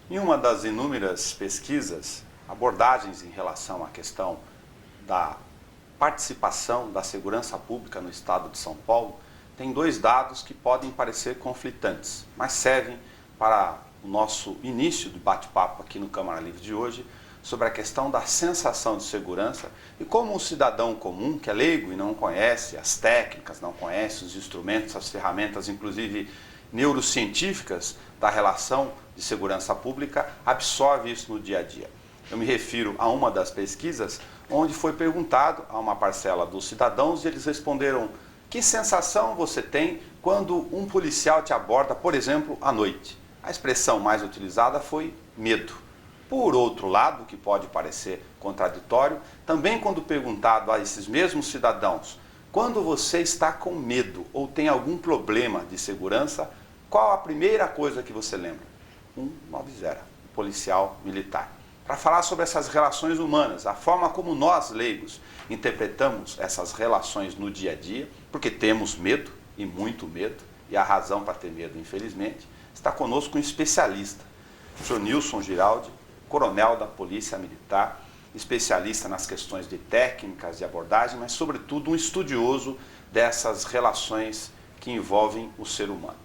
Em uma das inúmeras pesquisas, abordagens em relação à questão da participação da segurança pública no estado de São Paulo, tem dois dados que podem parecer conflitantes, mas servem para o nosso início do bate-papo aqui no Câmara Livre de hoje, sobre a questão da sensação de segurança e como um cidadão comum, que é leigo e não conhece as técnicas, não conhece os instrumentos, as ferramentas, inclusive neurocientíficas da relação de segurança pública, absorve isso no dia a dia. Eu me refiro a uma das pesquisas onde foi perguntado a uma parcela dos cidadãos e eles responderam: que sensação você tem quando um policial te aborda, por exemplo, à noite? A expressão mais utilizada foi medo. Por outro lado, que pode parecer contraditório, também quando perguntado a esses mesmos cidadãos, quando você está com medo ou tem algum problema de segurança, qual a primeira coisa que você lembra? 190, o policial militar. Para falar sobre essas relações humanas, a forma como nós, leigos, interpretamos essas relações no dia a dia, porque temos medo, e muito medo, e há razão para ter medo, infelizmente, está conosco um especialista, o senhor Nilson Giraldi, coronel da Polícia Militar, especialista nas questões de técnicas de abordagem, mas, sobretudo, um estudioso dessas relações que envolvem o ser humano.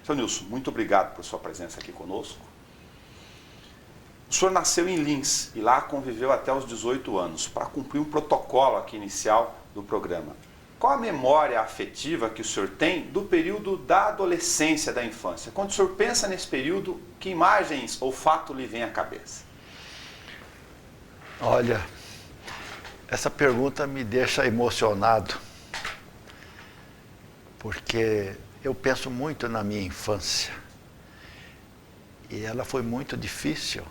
Senhor Nilson, muito obrigado por sua presença aqui conosco. O senhor nasceu em Lins e lá conviveu até os 18 anos, para cumprir um protocolo aqui inicial do programa. Qual a memória afetiva que o senhor tem do período da adolescência, da infância? Quando o senhor pensa nesse período, que imagens ou fato lhe vem à cabeça? Olha, essa pergunta me deixa emocionado, porque eu penso muito na minha infância. E ela foi muito difícil.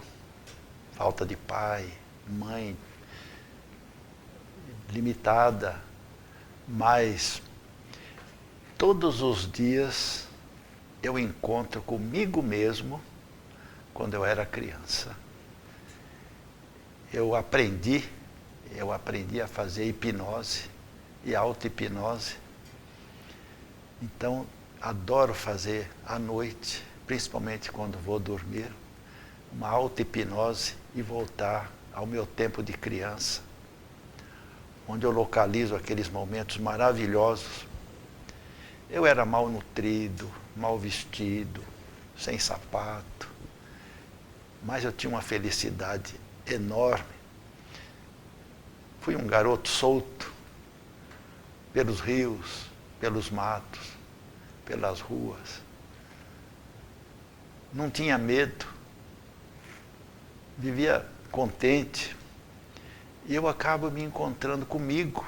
Falta de pai, mãe, limitada, mas todos os dias eu encontro comigo mesmo quando eu era criança. Eu aprendi a fazer hipnose e auto-hipnose. Então, adoro fazer à noite, principalmente quando vou dormir, uma auto-hipnose e voltar ao meu tempo de criança, onde eu localizo aqueles momentos maravilhosos. Eu era mal nutrido, mal vestido, sem sapato, mas eu tinha uma felicidade enorme. Fui um garoto solto, pelos rios, pelos matos, pelas ruas. Não tinha medo, vivia contente. E eu acabo me encontrando comigo,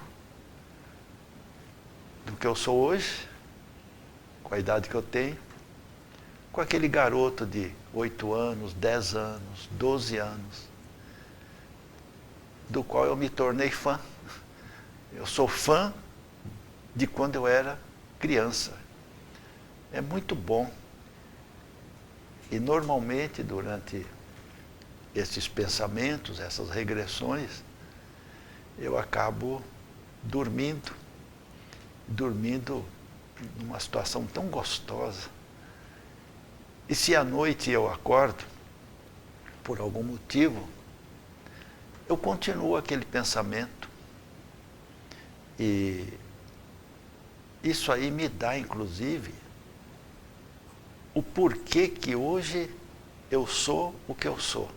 do que eu sou hoje, com a idade que eu tenho, com aquele garoto de 8 anos, 10 anos, 12 anos, do qual eu me tornei fã. Eu sou fã de quando eu era criança. É muito bom. E normalmente, durante esses pensamentos, essas regressões, eu acabo dormindo numa situação tão gostosa. E se à noite eu acordo, por algum motivo, eu continuo aquele pensamento. E isso aí me dá, inclusive, o porquê que hoje eu sou o que eu sou.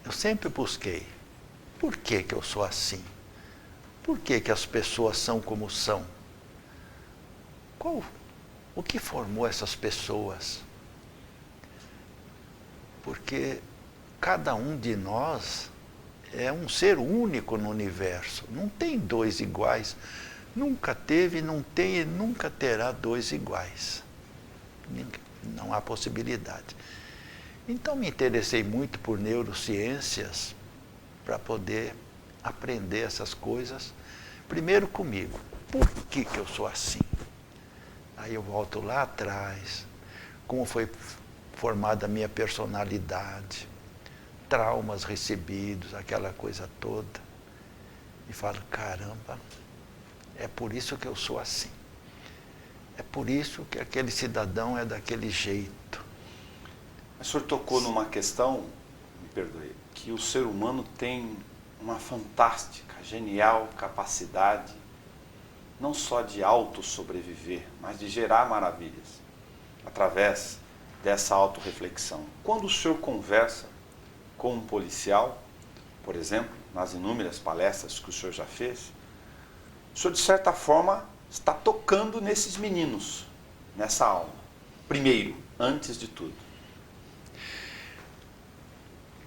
Eu sempre busquei. Por que que eu sou assim? Por que que as pessoas são como são? O que formou essas pessoas? Porque cada um de nós é um ser único no universo. Não tem dois iguais. Nunca teve, não tem e nunca terá dois iguais. Não há possibilidade. Então me interessei muito por neurociências para poder aprender essas coisas, primeiro comigo. Por que que eu sou assim? Aí eu volto lá atrás, como foi formada a minha personalidade, traumas recebidos, aquela coisa toda. E falo, caramba, é por isso que eu sou assim. É por isso que aquele cidadão é daquele jeito. O senhor tocou numa questão, me perdoe, que o ser humano tem uma fantástica, genial capacidade, não só de auto-sobreviver, mas de gerar maravilhas, através dessa autorreflexão. Quando o senhor conversa com um policial, por exemplo, nas inúmeras palestras que o senhor já fez, o senhor, de certa forma, está tocando nesses meninos, nessa alma. Primeiro, antes de tudo.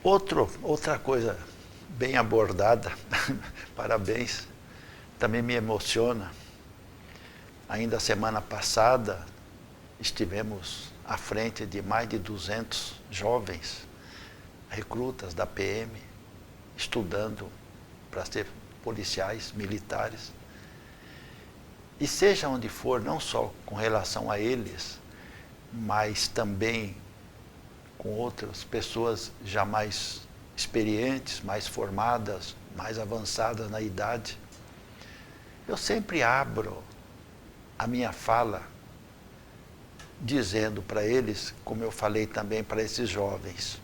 Outra coisa bem abordada, parabéns, também me emociona. Ainda semana passada, estivemos à frente de mais de 200 jovens, recrutas da PM, estudando para ser policiais, militares. E seja onde for, não só com relação a eles, mas também com outras pessoas já mais experientes, mais formadas, mais avançadas na idade. Eu sempre abro a minha fala dizendo para eles, como eu falei também para esses jovens,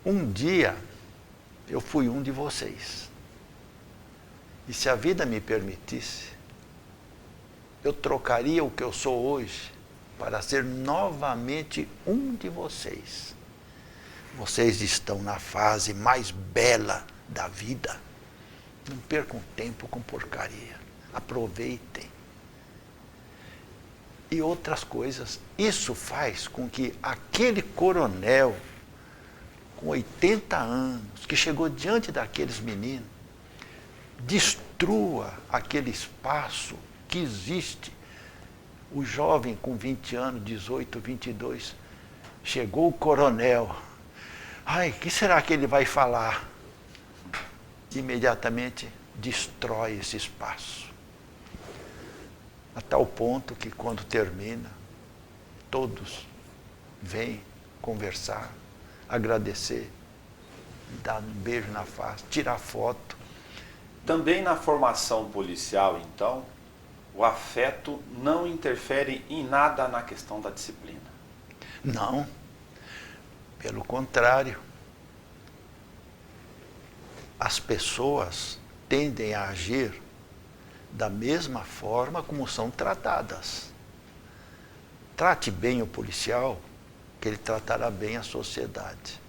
um dia eu fui um de vocês. E se a vida me permitisse, eu trocaria o que eu sou hoje para ser novamente um de vocês. Vocês estão na fase mais bela da vida. Não percam tempo com porcaria. Aproveitem. E outras coisas. Isso faz com que aquele coronel, com 80 anos, que chegou diante daqueles meninos, destrua aquele espaço que existe. O jovem com 20 anos, 18, 22, chegou o coronel. Ai, o que será que ele vai falar? Imediatamente destrói esse espaço. A tal ponto que quando termina, todos vêm conversar, agradecer, dar um beijo na face, tirar foto. Também na formação policial, então, o afeto não interfere em nada na questão da disciplina. Não, pelo contrário. As pessoas tendem a agir da mesma forma como são tratadas. Trate bem o policial, que ele tratará bem a sociedade.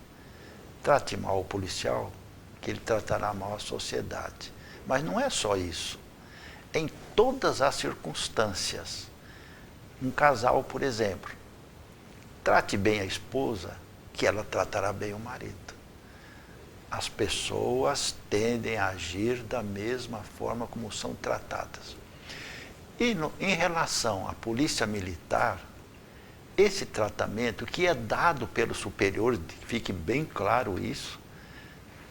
Trate mal o policial, que ele tratará mal a sociedade. Mas não é só isso. Em todas as circunstâncias, um casal, por exemplo, trate bem a esposa, que ela tratará bem o marido. As pessoas tendem a agir da mesma forma como são tratadas. E em relação à polícia militar, esse tratamento que é dado pelo superior, fique bem claro isso,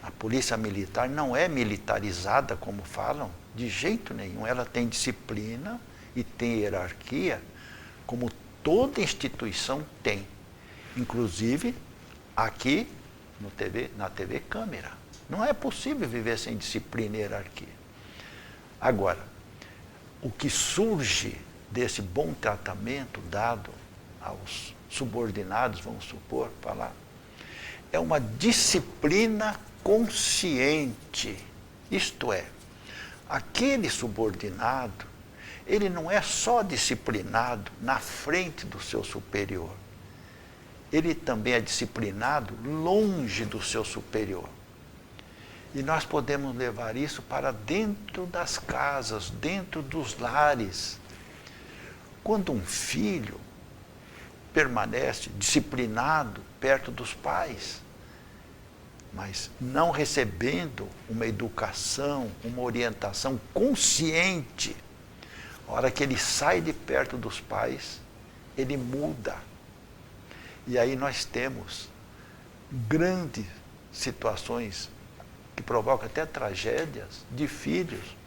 a polícia militar não é militarizada, como falam, de jeito nenhum. Ela tem disciplina e tem hierarquia, como toda instituição tem. Inclusive, aqui na TV Câmara. Não é possível viver sem disciplina e hierarquia. Agora, o que surge desse bom tratamento dado aos subordinados, vamos supor, falar, é uma disciplina consciente. Isto é, aquele subordinado, ele não é só disciplinado na frente do seu superior. Ele também é disciplinado longe do seu superior. E nós podemos levar isso para dentro das casas, dentro dos lares. Quando um filho permanece disciplinado perto dos pais, mas não recebendo uma educação, uma orientação consciente, a hora que ele sai de perto dos pais, ele muda. E aí nós temos grandes situações que provocam até tragédias de filhos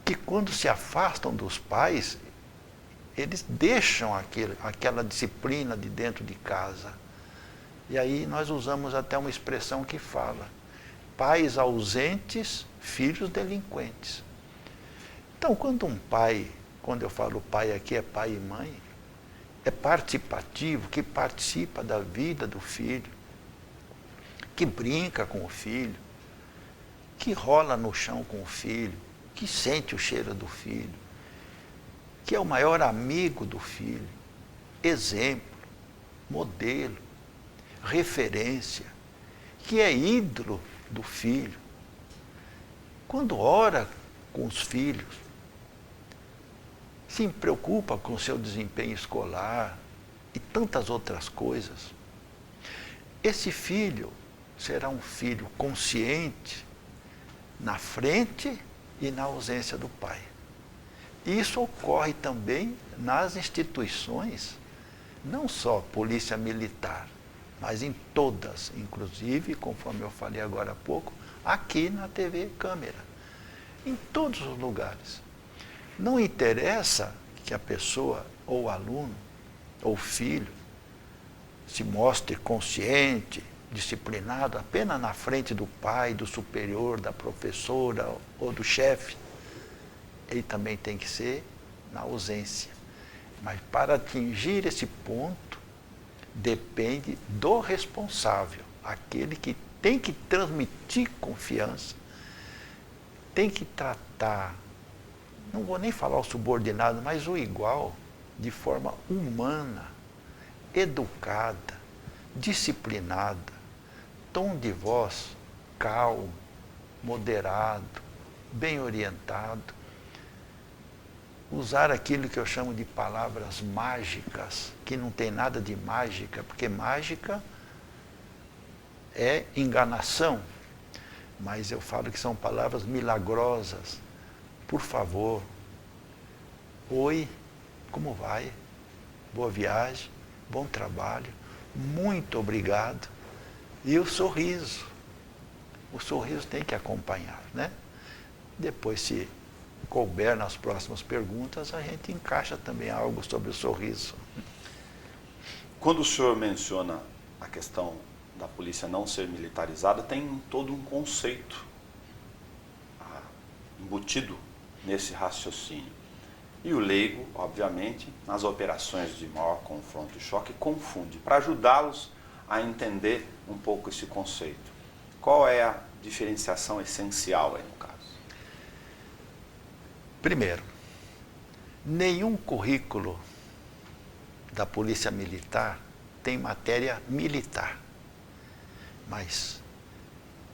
que, quando se afastam dos pais, eles deixam aquela disciplina de dentro de casa. E aí nós usamos até uma expressão que fala: pais ausentes, filhos delinquentes. Então, quando um pai, quando eu falo pai aqui é pai e mãe, é participativo, que participa da vida do filho, que brinca com o filho, que rola no chão com o filho, que sente o cheiro do filho, que é o maior amigo do filho, exemplo, modelo, referência, que é ídolo do filho. Quando ora com os filhos, se preocupa com o seu desempenho escolar e tantas outras coisas, esse filho será um filho consciente na frente e na ausência do pai. Isso ocorre também nas instituições, não só polícia militar, mas em todas, inclusive, conforme eu falei agora há pouco, aqui na TV Câmara, em todos os lugares. Não interessa que a pessoa, ou o aluno, ou o filho, se mostre consciente, disciplinado apenas na frente do pai, do superior, da professora ou do chefe. Ele também tem que ser na ausência. Mas para atingir esse ponto, depende do responsável, aquele que tem que transmitir confiança, tem que tratar, não vou nem falar o subordinado, mas o igual, de forma humana, educada, disciplinada, tom de voz calmo, moderado, bem orientado. Usar aquilo que eu chamo de palavras mágicas, que não tem nada de mágica, porque mágica é enganação, mas eu falo que são palavras milagrosas. Por favor, oi, como vai? Boa viagem, bom trabalho, muito obrigado. E o sorriso tem que acompanhar, né? Depois, se couber nas próximas perguntas, a gente encaixa também algo sobre o sorriso. Quando o senhor menciona a questão da polícia não ser militarizada, tem todo um conceito embutido nesse raciocínio. E o leigo, obviamente, nas operações de maior confronto e choque, confunde. Para ajudá-los a entender um pouco esse conceito, qual é a diferenciação essencial aí no caso? Primeiro, nenhum currículo da Polícia Militar tem matéria militar. Mas,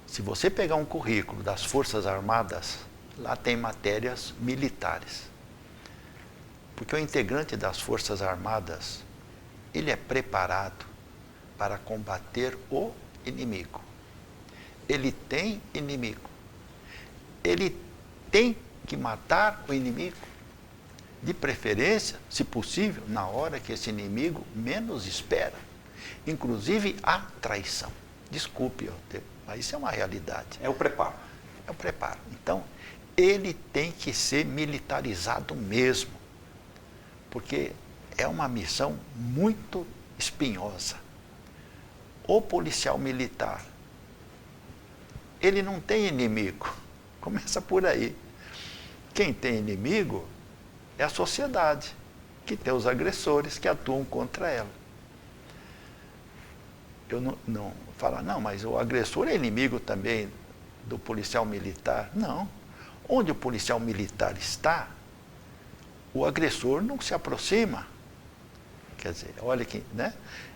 se você pegar um currículo das Forças Armadas, lá tem matérias militares. Porque o integrante das Forças Armadas, ele é preparado para combater o inimigo. Ele tem inimigo. Ele tem que matar o inimigo. De preferência, se possível, na hora que esse inimigo menos espera. Inclusive a traição. Desculpe, mas isso é uma realidade. É o preparo. É o preparo. Então, ele tem que ser militarizado mesmo. Porque é uma missão muito espinhosa. O policial militar, ele não tem inimigo. Começa por aí. Quem tem inimigo é a sociedade, que tem os agressores que atuam contra ela. Eu não falo, não, mas o agressor é inimigo também do policial militar. Não. Onde o policial militar está, o agressor não se aproxima. Quer dizer, olha que, né?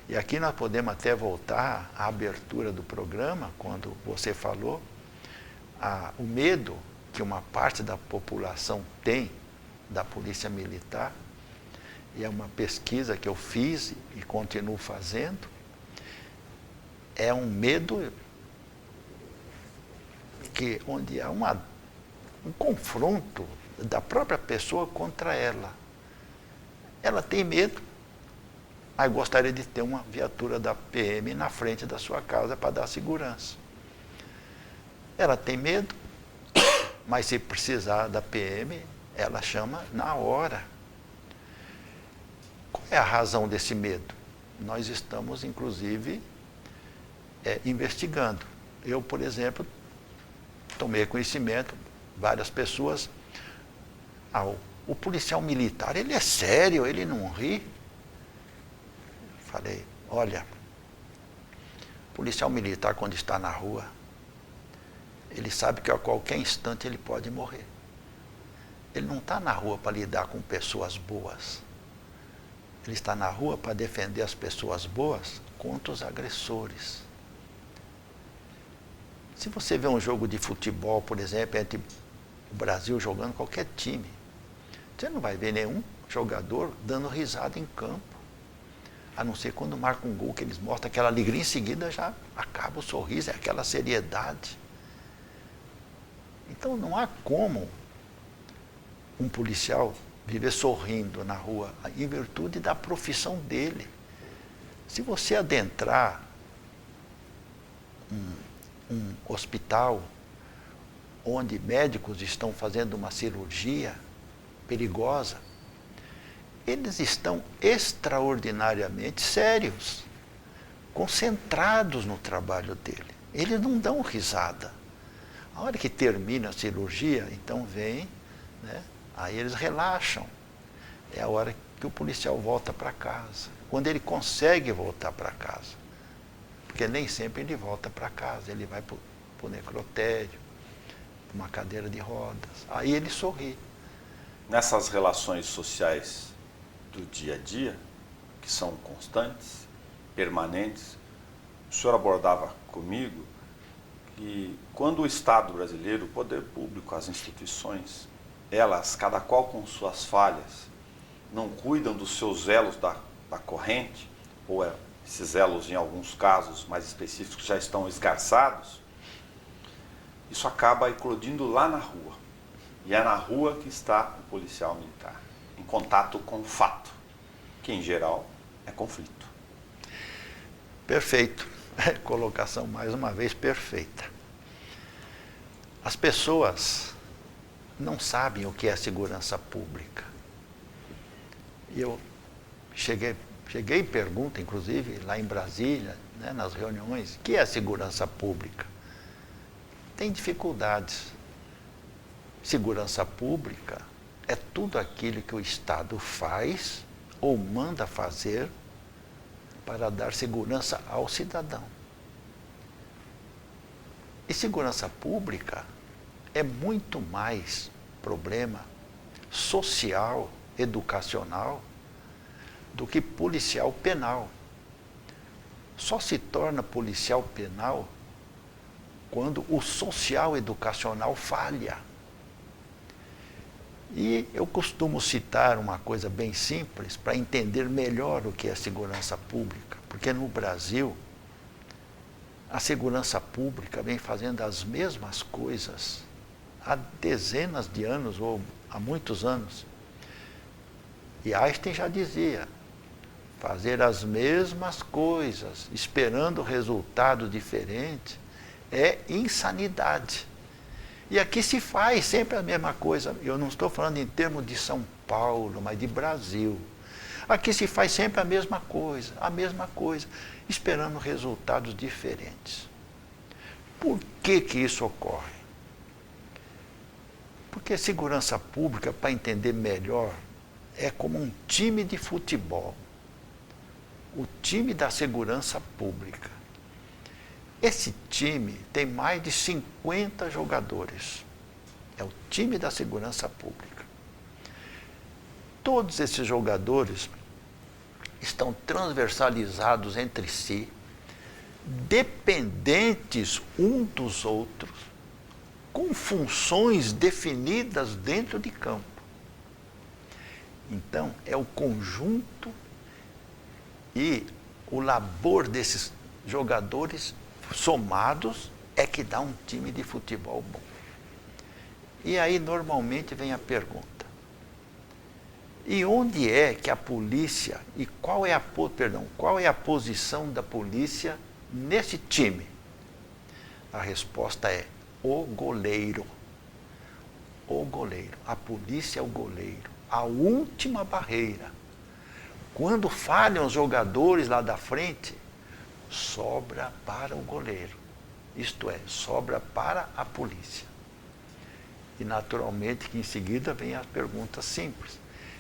E aqui nós podemos até voltar à abertura do programa, quando você falou, o medo que uma parte da população tem da polícia militar, e é uma pesquisa que eu fiz e continuo fazendo, é um medo onde há um confronto da própria pessoa contra ela. Ela tem medo, mas gostaria de ter uma viatura da PM na frente da sua casa para dar segurança. Ela tem medo, mas se precisar da PM, ela chama na hora. Qual é a razão desse medo? Nós estamos, inclusive, investigando. Eu, por exemplo, tomei conhecimento, várias pessoas, o policial militar, ele é sério, ele não ri. Falei, olha, o policial militar quando está na rua, ele sabe que a qualquer instante ele pode morrer. Ele não está na rua para lidar com pessoas boas. Ele está na rua para defender as pessoas boas contra os agressores. Se você vê um jogo de futebol, por exemplo, entre o Brasil jogando qualquer time, você não vai ver nenhum jogador dando risada em campo. A não ser quando marca um gol, que eles mostram aquela alegria, em seguida já acaba o sorriso, é aquela seriedade. Então não há como um policial viver sorrindo na rua, em virtude da profissão dele. Se você adentrar um hospital onde médicos estão fazendo uma cirurgia perigosa, eles estão extraordinariamente sérios, concentrados no trabalho dele. Eles não dão risada. A hora que termina a cirurgia, então vem, né? Aí eles relaxam. É a hora que o policial volta para casa. Quando ele consegue voltar para casa. Porque nem sempre ele volta para casa. Ele vai para o necrotério, para uma cadeira de rodas. Aí ele sorri. Nessas relações sociais do dia a dia, que são constantes, permanentes, o senhor abordava comigo que quando o Estado brasileiro, o poder público, as instituições, elas, cada qual com suas falhas, não cuidam dos seus elos da corrente, ou esses elos, em alguns casos mais específicos, já estão esgarçados, isso acaba eclodindo lá na rua. E é na rua que está o policial militar, em contato com o fato, que em geral é conflito. Perfeito. Colocação mais uma vez perfeita. As pessoas não sabem o que é segurança pública. E eu cheguei e pergunto, inclusive, lá em Brasília, né, nas reuniões, o que é segurança pública? Tem dificuldades. Segurança pública é tudo aquilo que o Estado faz ou manda fazer para dar segurança ao cidadão. E segurança pública é muito mais problema social, educacional, do que policial penal. Só se torna policial penal quando o social educacional falha. E eu costumo citar uma coisa bem simples para entender melhor o que é segurança pública, porque no Brasil a segurança pública vem fazendo as mesmas coisas há dezenas de anos ou há muitos anos. E Einstein já dizia, fazer as mesmas coisas, esperando resultado diferente, é insanidade. E aqui se faz sempre a mesma coisa. Eu não estou falando em termos de São Paulo, mas de Brasil. Aqui se faz sempre a mesma coisa, esperando resultados diferentes. Por que isso ocorre? Porque segurança pública, para entender melhor, é como um time de futebol. O time da segurança pública. Esse time tem mais de 50 jogadores. É o time da segurança pública. Todos esses jogadores estão transversalizados entre si, dependentes um dos outros, com funções definidas dentro de campo. Então, é o conjunto e o labor desses jogadores somados é que dá um time de futebol bom. E aí, normalmente, vem a pergunta. E onde é que a polícia, e qual é a posição da polícia nesse time? A resposta é o goleiro. O goleiro. A polícia é o goleiro. A última barreira. Quando falham os jogadores lá da frente, sobra para o goleiro. Isto é, sobra para a polícia. E naturalmente que em seguida vem a pergunta simples.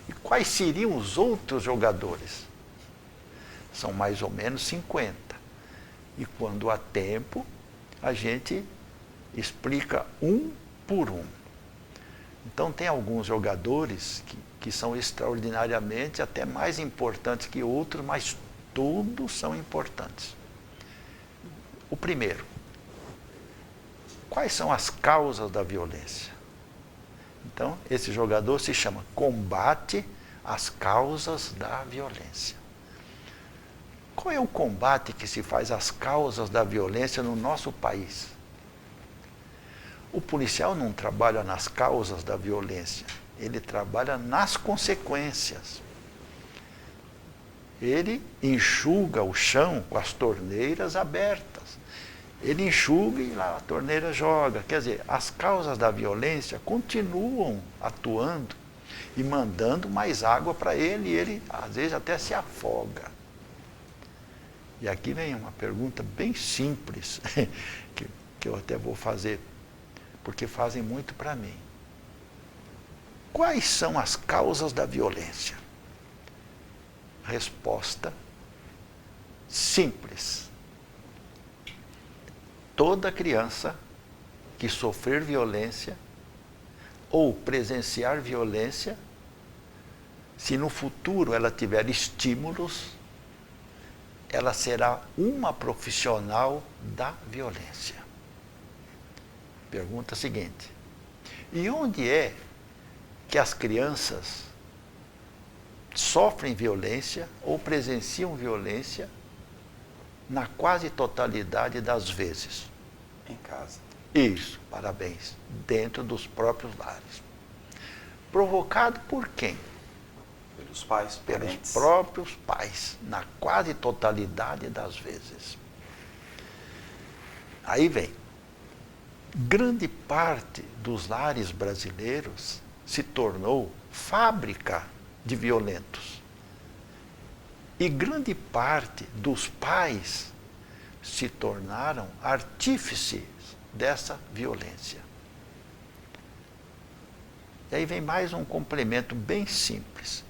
E quais seriam os outros jogadores? São mais ou menos 50. E quando há tempo, a gente explica um por um. Então tem alguns jogadores que são extraordinariamente até mais importantes que outros, mas todos são importantes. O primeiro, quais são as causas da violência? Então, esse jogador se chama Combate às Causas da Violência. Qual é o combate que se faz às causas da violência no nosso país? O policial não trabalha nas causas da violência, ele trabalha nas consequências. Ele enxuga o chão com as torneiras abertas. Ele enxuga e lá a torneira joga. Quer dizer, as causas da violência continuam atuando e mandando mais água para ele, e ele às vezes até se afoga. E aqui vem uma pergunta bem simples, que eu até vou fazer, porque fazem muito para mim. Quais são as causas da violência? Resposta simples. Toda criança que sofrer violência ou presenciar violência, se no futuro ela tiver estímulos, ela será uma profissional da violência. Pergunta seguinte: e onde é que as crianças sofrem violência ou presenciam violência na quase totalidade das vezes? Em casa. Isso, parabéns. Dentro dos próprios lares. Provocado por quem? Pelos pais, Pelos parentes. próprios pais, na quase totalidade das vezes. Aí vem. Grande parte dos lares brasileiros se tornou fábrica de violentos. E grande parte dos pais se tornaram artífices dessa violência. E aí vem mais um complemento bem simples.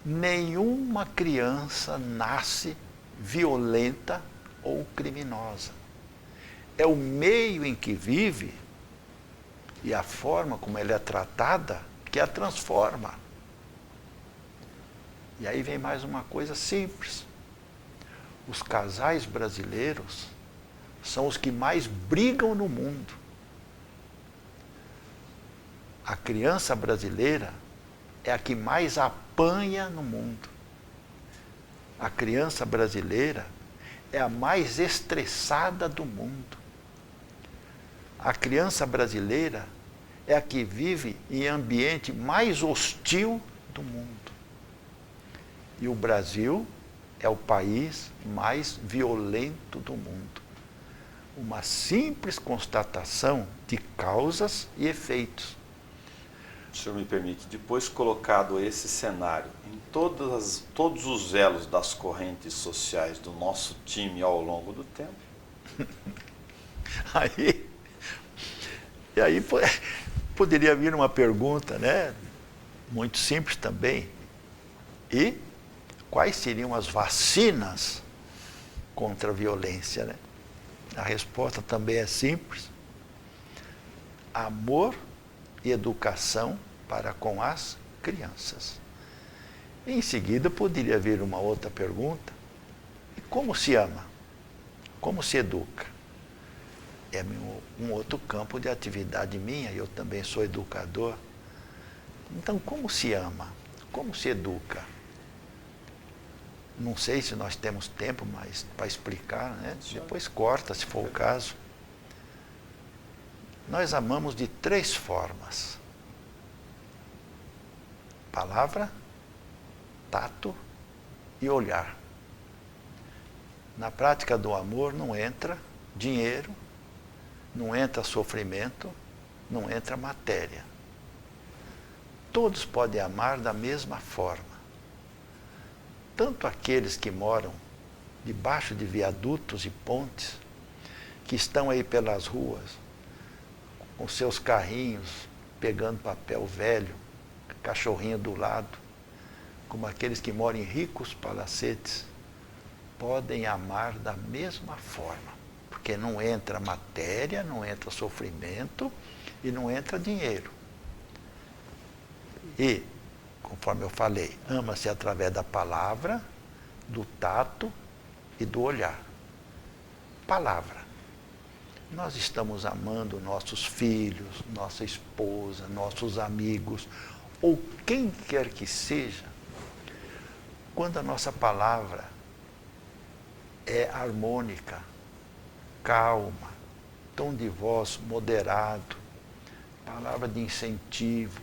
Nenhuma criança nasce violenta ou criminosa. É o meio em que vive e a forma como ela é tratada que a transforma. E aí vem mais uma coisa simples. Os casais brasileiros são os que mais brigam no mundo. A criança brasileira é a que mais apanha no mundo. A criança brasileira é a mais estressada do mundo. A criança brasileira é a que vive em ambiente mais hostil do mundo. E o Brasil é o país mais violento do mundo. Uma simples constatação de causas e efeitos. O senhor me permite, depois colocado esse cenário em todos os elos das correntes sociais do nosso time ao longo do tempo. E aí poderia vir uma pergunta, né? Muito simples também. E quais seriam as vacinas contra a violência, né? A resposta também é simples. Amor e educação para com as crianças. Em seguida, poderia vir uma outra pergunta. E como se ama? Como se educa? É um outro campo de atividade minha, eu também sou educador. Então, como se ama? Como se educa? Não sei se nós temos tempo mais para explicar, né? Depois corta, se for o caso. Nós amamos de 3 formas: palavra, tato e olhar. Na prática do amor não entra dinheiro, não entra sofrimento, não entra matéria. Todos podem amar da mesma forma. Tanto aqueles que moram debaixo de viadutos e pontes, que estão aí pelas ruas, com seus carrinhos, pegando papel velho, cachorrinho do lado, como aqueles que moram em ricos palacetes, podem amar da mesma forma, porque não entra matéria, não entra sofrimento e não entra dinheiro. E, conforme eu falei, ama-se através da palavra, do tato e do olhar. Palavra. Nós estamos amando nossos filhos, nossa esposa, nossos amigos, ou quem quer que seja, quando a nossa palavra é harmônica, calma, tom de voz moderado, palavra de incentivo,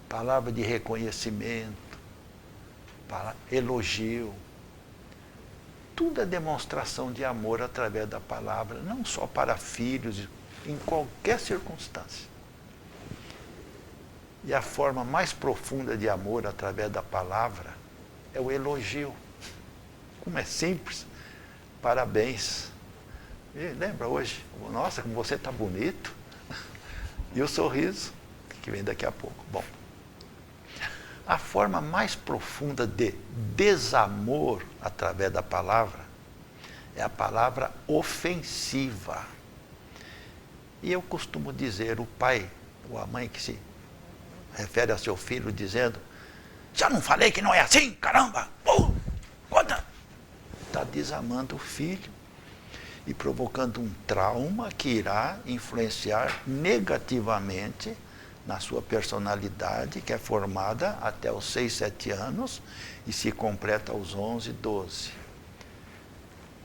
palavra de reconhecimento, elogio. Tudo é demonstração de amor através da palavra, não só para filhos, em qualquer circunstância. E a forma mais profunda de amor através da palavra é o elogio. Como é simples. Parabéns. E lembra hoje? Nossa, como você está bonito. E o sorriso, que vem daqui a pouco. Bom, a forma mais profunda de desamor através da palavra é a palavra ofensiva. E eu costumo dizer, o pai ou a mãe que se refere a seu filho dizendo: já não falei que não é assim, caramba! Conta! Está desamando o filho e provocando um trauma que irá influenciar negativamente na sua personalidade, que é formada até os 6, 7 anos e se completa aos 11, 12.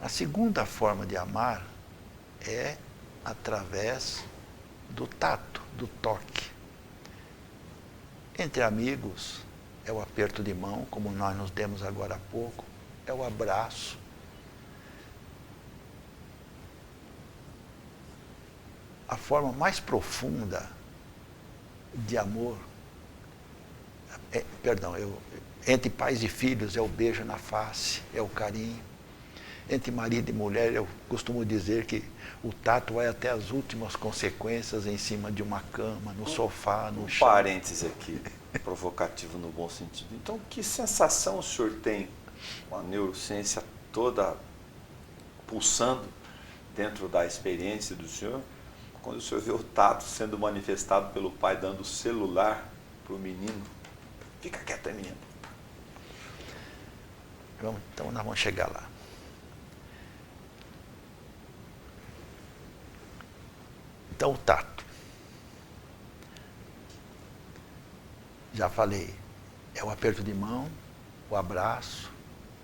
A segunda forma de amar é através do tato, do toque. Entre amigos, é o aperto de mão, como nós nos demos agora há pouco, é o abraço. A forma mais profunda de amor, entre pais e filhos é o beijo na face, é o carinho. Entre marido e mulher, eu costumo dizer que o tato vai até as últimas consequências em cima de uma cama, no sofá, no chão. Parênteses aqui, provocativo no bom sentido. Então, que sensação o senhor tem com a neurociência toda pulsando dentro da experiência do senhor, quando o senhor vê o tato sendo manifestado pelo pai dando o celular para o menino? Fica quieto aí, menino. Então nós vamos chegar lá. Então o tato. Já falei, é o aperto de mão, o abraço,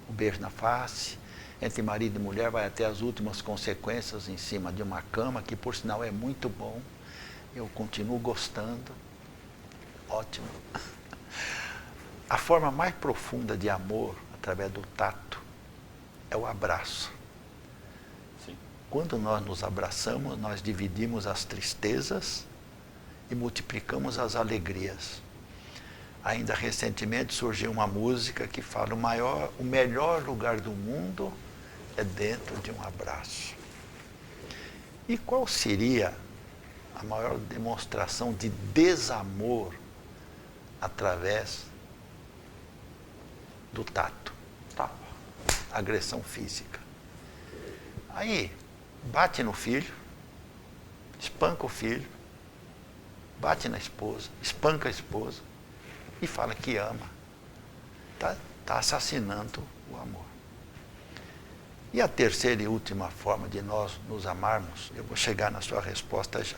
o beijo na face. Entre marido e mulher vai até as últimas consequências em cima de uma cama, que por sinal é muito bom. Eu continuo gostando. Ótimo. A forma mais profunda de amor, através do tato, é o abraço. Sim. Quando nós nos abraçamos, nós dividimos as tristezas e multiplicamos as alegrias. Ainda recentemente surgiu uma música que fala: o melhor lugar do mundo é dentro de um abraço. E qual seria a maior demonstração de desamor através do tato? Tapa. Agressão física. Aí, bate no filho, espanca o filho, bate na esposa, espanca a esposa e fala que ama. Está assassinando o amor. E a terceira e última forma de nós nos amarmos, eu vou chegar na sua resposta já.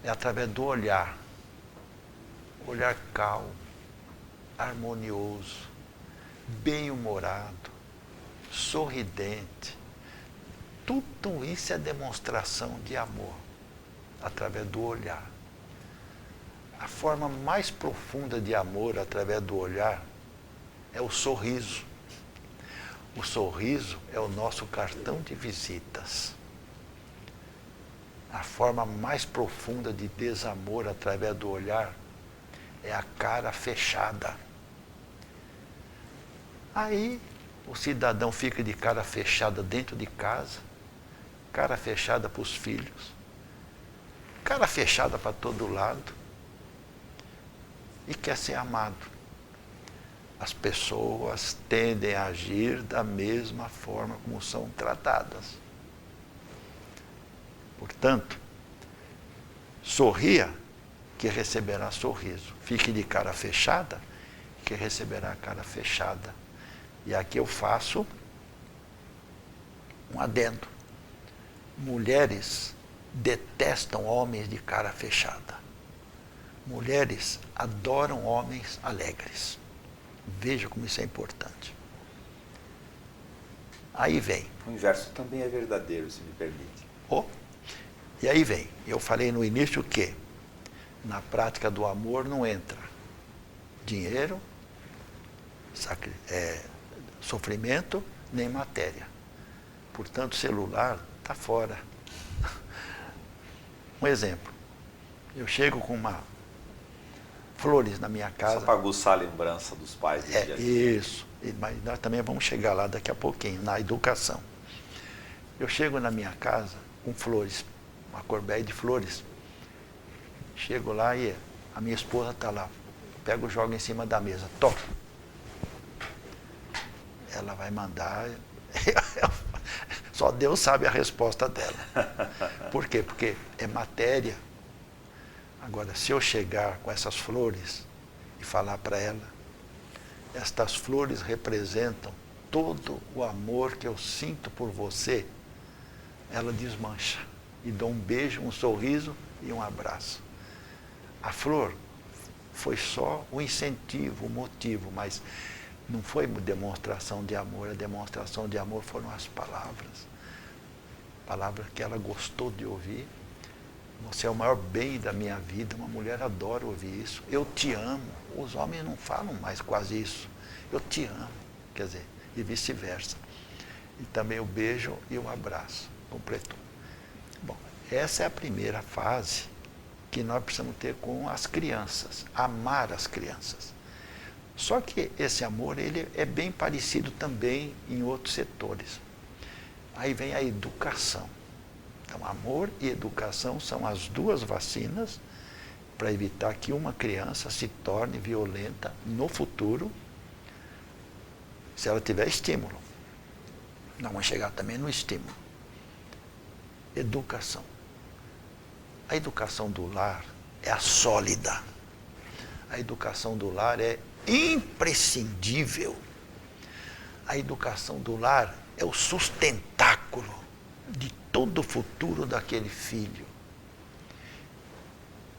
É através do olhar. Olhar calmo, harmonioso, bem-humorado, sorridente. Tudo isso é demonstração de amor, através do olhar. A forma mais profunda de amor através do olhar é o sorriso. O sorriso é o nosso cartão de visitas. A forma mais profunda de desamor através do olhar é a cara fechada. Aí o cidadão fica de cara fechada dentro de casa, cara fechada para os filhos, cara fechada para todo lado, e quer ser amado. as pessoas tendem a agir da mesma forma como são tratadas. Portanto, sorria, que receberá sorriso. Fique de cara fechada, que receberá cara fechada. E aqui eu faço um adendo. Mulheres detestam homens de cara fechada. Mulheres adoram homens alegres. Veja como isso é importante. Aí vem. O inverso também é verdadeiro, se me permite. E aí vem. Eu falei no início que na prática do amor não entra dinheiro, sofrimento, nem matéria. Portanto, celular está fora. Um exemplo. Eu chego com flores na minha casa. Só para aguçar a lembrança dos pais do dia a dia. Isso. Mas nós também vamos chegar lá daqui a pouquinho, na educação. Eu chego na minha casa com flores, uma corbeia de flores. Chego lá e a minha esposa está lá. Pego e jogo em cima da mesa. Toca. Ela vai mandar. Só Deus sabe a resposta dela. Por quê? Porque é matéria. Agora, se eu chegar com essas flores e falar para ela, estas flores representam todo o amor que eu sinto por você, ela desmancha. E dou um beijo, um sorriso e um abraço. A flor foi só o incentivo, o motivo, mas não foi demonstração de amor. A demonstração de amor foram as palavras. Palavras que ela gostou de ouvir. Você é o maior bem da minha vida. Uma mulher adora ouvir isso. Eu te amo. Os homens não falam mais quase isso. Eu te amo. Quer dizer, e vice-versa. E também o beijo e o abraço. Completou. Bom, essa é a primeira fase que nós precisamos ter com as crianças. Amar as crianças. Só que esse amor, ele é bem parecido também em outros setores. Aí vem a educação. Então, amor e educação são as duas vacinas para evitar que uma criança se torne violenta no futuro, se ela tiver estímulo. Nós vamos chegar também no estímulo. Educação. A educação do lar é a sólida. A educação do lar é imprescindível. A educação do lar é o sustentáculo de todo o futuro daquele filho.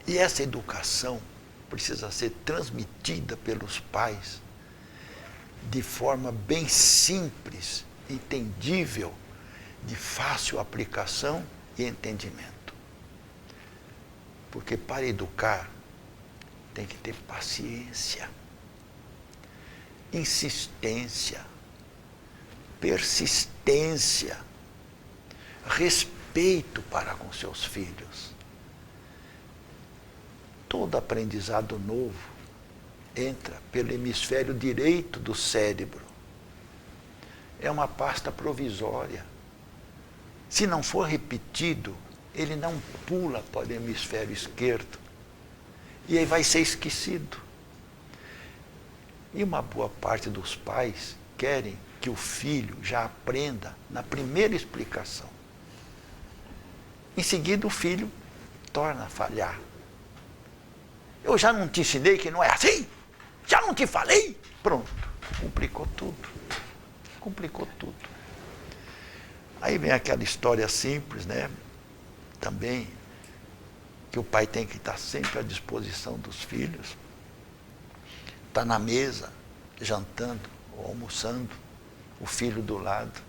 E essa educação precisa ser transmitida pelos pais de forma bem simples, entendível, de fácil aplicação e entendimento. Porque para educar tem que ter paciência, insistência, persistência, respeito para com seus filhos. Todo aprendizado novo entra pelo hemisfério direito do cérebro. É uma pasta provisória. Se não for repetido, ele não pula para o hemisfério esquerdo. E aí vai ser esquecido. E uma boa parte dos pais querem que o filho já aprenda na primeira explicação. Em seguida, o filho torna a falhar. Eu já não te ensinei que não é assim? Já não te falei? Pronto, complicou tudo. Complicou tudo. Aí vem aquela história simples, né? Também, que o pai tem que estar sempre à disposição dos filhos. Está na mesa, jantando ou almoçando, o filho do lado.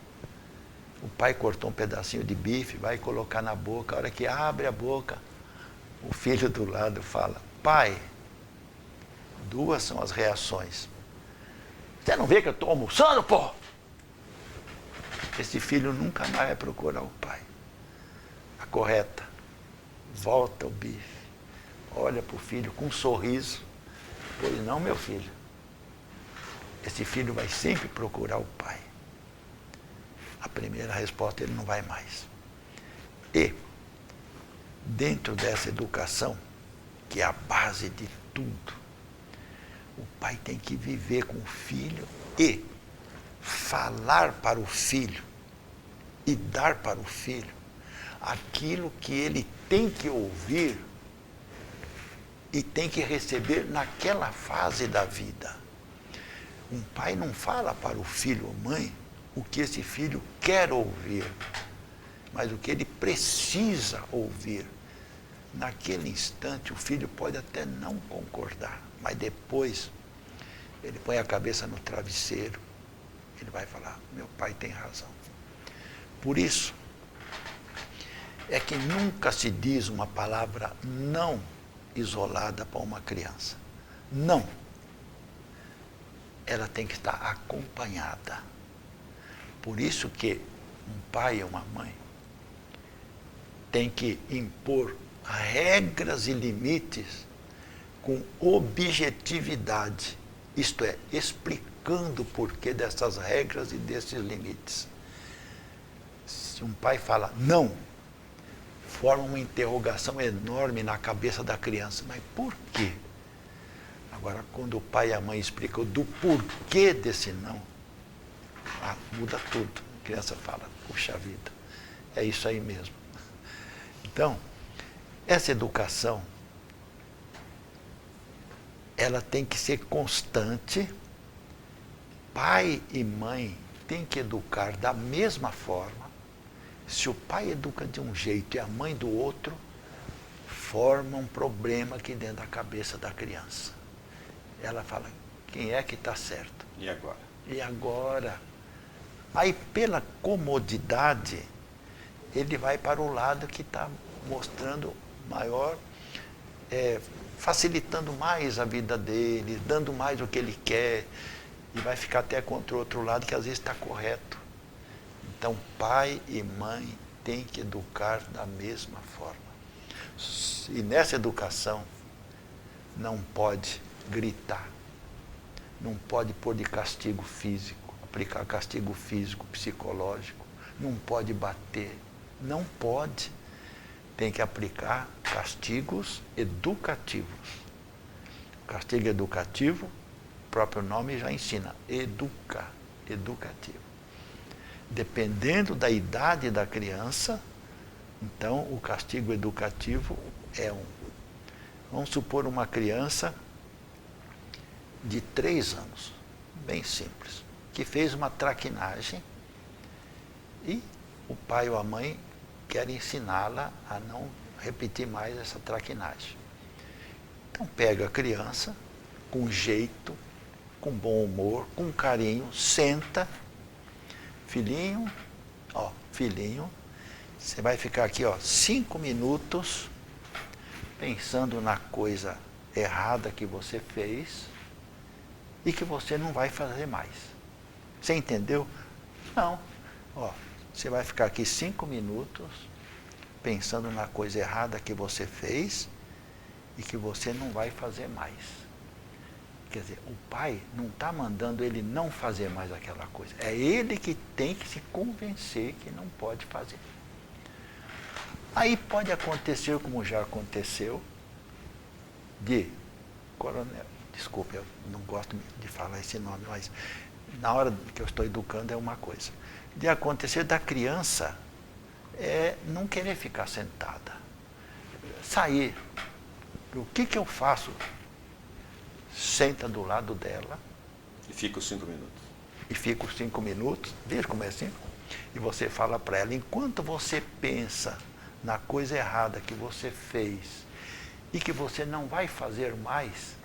O pai cortou um pedacinho de bife, vai colocar na boca. A hora que abre a boca, o filho do lado fala: pai, duas são as reações. Você não vê que eu estou almoçando, pô? Esse filho nunca mais vai procurar o pai. A correta, volta o bife, olha para o filho com um sorriso. Pois não, meu filho. Esse filho vai sempre procurar o pai. A primeira resposta, ele não vai mais. E, dentro dessa educação, que é a base de tudo, O pai tem que viver com o filho e falar para o filho e dar para o filho aquilo que ele tem que ouvir e tem que receber naquela fase da vida. Um pai não fala para o filho ou mãe o que esse filho quer ouvir, mas o que ele precisa ouvir. Naquele instante, o filho pode até não concordar, mas depois ele põe a cabeça no travesseiro, ele vai falar, meu pai tem razão. Por isso, é que nunca se diz uma palavra não isolada para uma criança. Não. Ela tem que estar acompanhada. Por isso que um pai ou uma mãe tem que impor regras e limites com objetividade. Isto é, explicando o porquê dessas regras e desses limites. Se um pai fala não, forma uma interrogação enorme na cabeça da criança. Mas por quê? Agora, quando o pai e a mãe explicam do porquê desse não, muda tudo. A criança fala, puxa vida, é isso aí mesmo. Então, essa educação, ela tem que ser constante. Pai e mãe têm que educar da mesma forma. Se o pai educa de um jeito e a mãe do outro, forma um problema aqui dentro da cabeça da criança. Ela fala, quem é que está certo? E agora? E agora? Aí, pela comodidade, ele vai para o lado que está mostrando maior, facilitando mais a vida dele, dando mais o que ele quer, e vai ficar até contra o outro lado que às vezes está correto. Então, pai e mãe têm que educar da mesma forma. E nessa educação, não pode gritar, não pode pôr de castigo físico, aplicar castigo físico, psicológico, não pode bater, não pode. Tem que aplicar castigos educativos. Castigo educativo, o próprio nome já ensina, educativo. Dependendo da idade da criança, então o castigo educativo é vamos supor uma criança de 3 anos, bem simples, que fez uma traquinagem e o pai ou a mãe querem ensiná-la a não repetir mais essa traquinagem. Então pega a criança com jeito, com bom humor, com carinho, senta, filhinho, você vai ficar aqui 5 minutos pensando na coisa errada que você fez e que você não vai fazer mais. Você entendeu? Não. Você vai ficar aqui 5 minutos pensando na coisa errada que você fez e que você não vai fazer mais. Quer dizer, o pai não está mandando ele não fazer mais aquela coisa. É ele que tem que se convencer que não pode fazer. Aí pode acontecer, como já aconteceu, coronel, desculpe, eu não gosto de falar esse nome, mas na hora que eu estou educando é uma coisa. De acontecer da criança não querer ficar sentada. Sair. O que eu faço? Senta do lado dela. E fica os 5 minutos. E fica os 5 minutos, veja como é assim. E você fala para ela, enquanto você pensa na coisa errada que você fez e que você não vai fazer mais,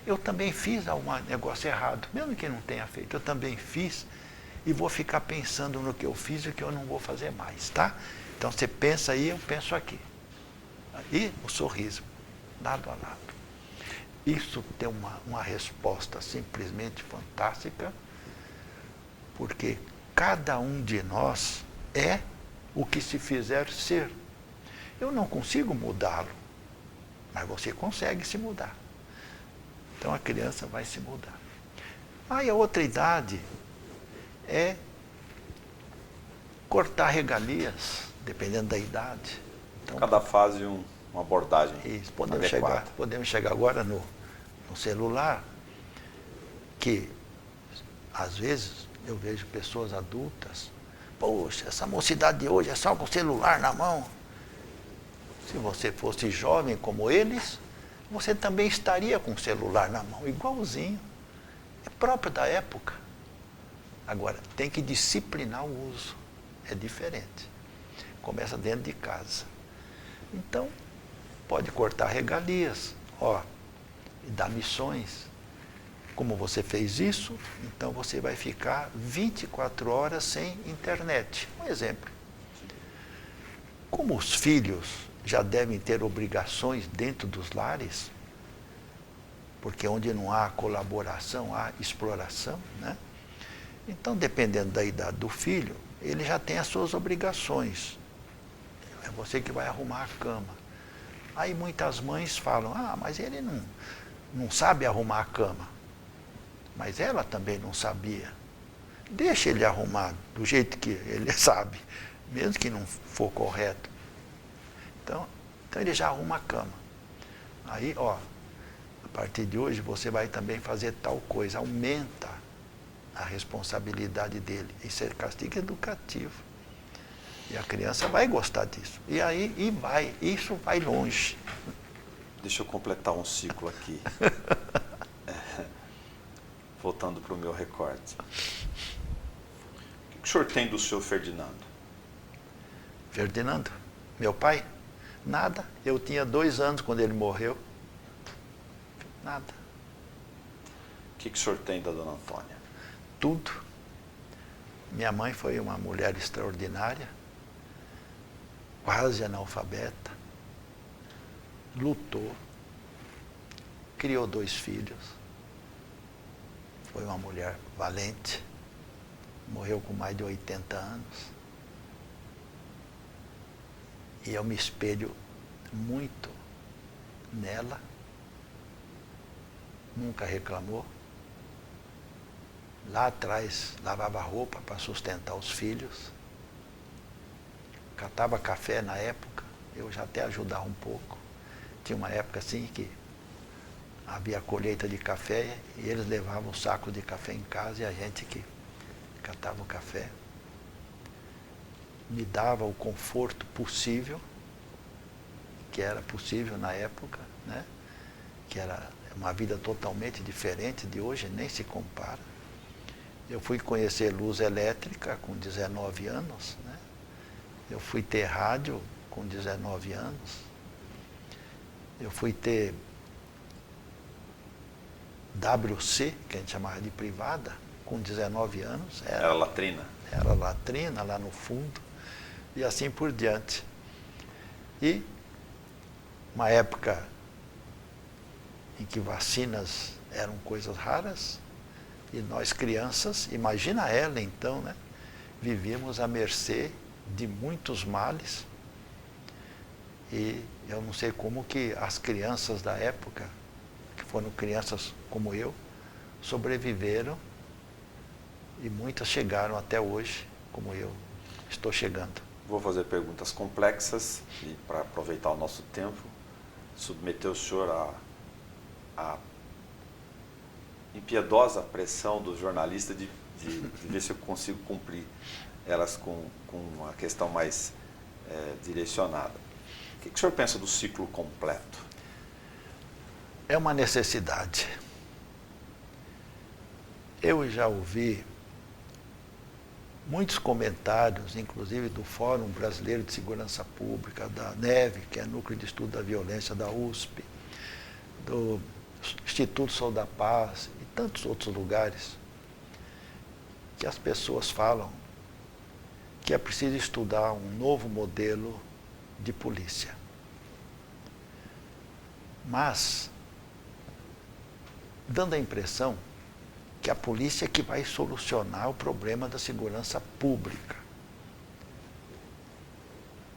eu também fiz algum negócio errado, mesmo que não tenha feito, eu também fiz e vou ficar pensando no que eu fiz e o que eu não vou fazer mais, tá? Então você pensa aí, eu penso aqui. E o sorriso, lado a lado. Isso tem uma resposta simplesmente fantástica, porque cada um de nós é o que se fizer ser. Eu não consigo mudá-lo, mas você consegue se mudar. Então a criança vai se mudar. Aí a outra idade é cortar regalias, dependendo da idade. Então, cada fase uma abordagem isso, adequada. podemos chegar agora no celular. que, às vezes, eu vejo pessoas adultas, poxa, essa mocidade de hoje é só com o celular na mão. Se você fosse jovem como eles, você também estaria com o celular na mão, igualzinho. É próprio da época. Agora, tem que disciplinar o uso. É diferente. Começa dentro de casa. Então, pode cortar regalias, e dar missões. Como você fez isso, então você vai ficar 24 horas sem internet. Um exemplo. Como os filhos já devem ter obrigações dentro dos lares, porque onde não há colaboração, há exploração, né? Então, dependendo da idade do filho, ele já tem as suas obrigações. É você que vai arrumar a cama. Aí muitas mães falam, mas ele não sabe arrumar a cama. Mas ela também não sabia. Deixa ele arrumar do jeito que ele sabe, mesmo que não for correto. Então ele já arruma a cama. Aí, a partir de hoje você vai também fazer tal coisa, aumenta a responsabilidade dele. Isso é castigo educativo. E a criança vai gostar disso. E aí, isso vai longe. Deixa eu completar um ciclo aqui. Voltando para o meu recorte. O que o senhor tem do seu Ferdinando? Ferdinando? Meu pai? Nada. Eu tinha 2 anos quando ele morreu. Nada. O que o senhor tem da dona Antônia? Tudo. Minha mãe foi uma mulher extraordinária, quase analfabeta, lutou, criou 2 filhos, foi uma mulher valente, morreu com mais de 80 anos. E eu me espelho muito nela, nunca reclamou. Lá atrás, lavava roupa para sustentar os filhos. Catava café na época, eu já até ajudava um pouco. Tinha uma época assim que havia colheita de café e eles levavam um saco de café em casa e a gente que catava o café. Me dava o conforto possível, que era possível na época, né? Que era uma vida totalmente diferente de hoje, nem se compara. Eu fui conhecer luz elétrica com 19 anos, né? Eu fui ter rádio com 19 anos. Eu fui ter WC, que a gente chamava de privada, com 19 anos. Era latrina? Era latrina, lá no fundo, e assim por diante. E uma época em que vacinas eram coisas raras, e nós crianças, imagina ela então, né? Vivíamos à mercê de muitos males. E eu não sei como que as crianças da época, que foram crianças como eu, sobreviveram e muitas chegaram até hoje, como eu estou chegando. Vou fazer perguntas complexas e, para aproveitar o nosso tempo, submeter o senhor à impiedosa pressão do jornalista de ver se eu consigo cumprir elas com uma questão mais direcionada. O que o senhor pensa do ciclo completo? É uma necessidade. Eu já ouvi muitos comentários, inclusive do Fórum Brasileiro de Segurança Pública, da NEV, que é Núcleo de Estudo da Violência da USP, do Instituto Sou da Paz e tantos outros lugares, que as pessoas falam que é preciso estudar um novo modelo de polícia. Mas, dando a impressão que a polícia é que vai solucionar o problema da segurança pública.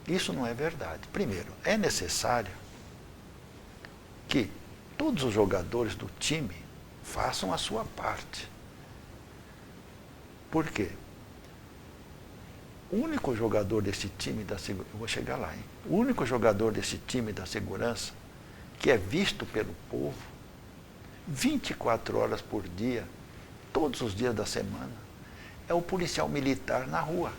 Isso não é verdade. Primeiro, é necessário que todos os jogadores do time façam a sua parte. Por quê? O único jogador desse time da segurança, eu vou chegar lá, hein? O único jogador desse time da segurança que é visto pelo povo 24 horas por dia todos os dias da semana, é o policial militar na rua.